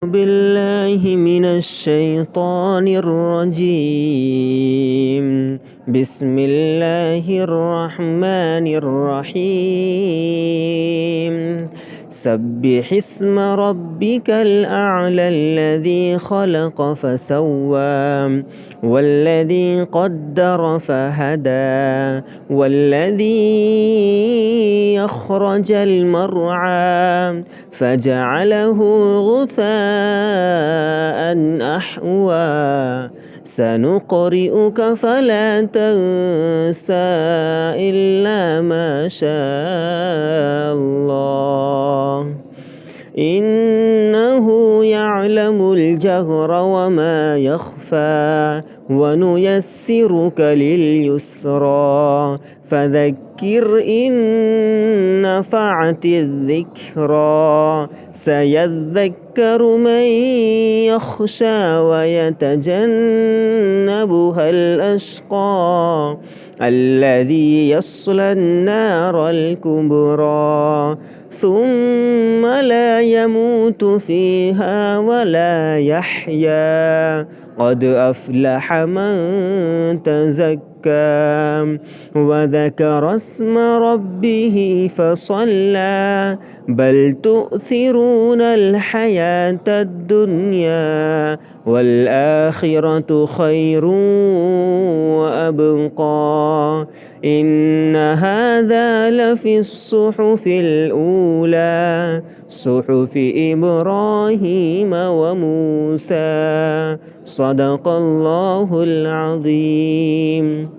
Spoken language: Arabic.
بالله من الشيطان الرجيم. بسم الله الرحمن الرحيم. سبح اسم ربك الأعلى الذي خلق فسوى والذي قدر فهدى والذي أخرج المرعى فجعله غثاء أحوى سنقرئك فلا تنسى إلا ما شاء الله إنه يعلم الجهر وما يخفى ونيسرك لليسرى فذكر إن نفعت الذكرى سيذكر من يخشى ويتجنبها الأشقى الذي يصلى النار الكبرى ثم لا يموت فيها ولا يحيا قد أفلح من تزكى وذكر اسم ربه فصلى بل تؤثرون الحياة الدنيا والآخرة خير وأبقى إن هذا لفي الصحف الأولى صحف إبراهيم وموسى صدق الله العظيم.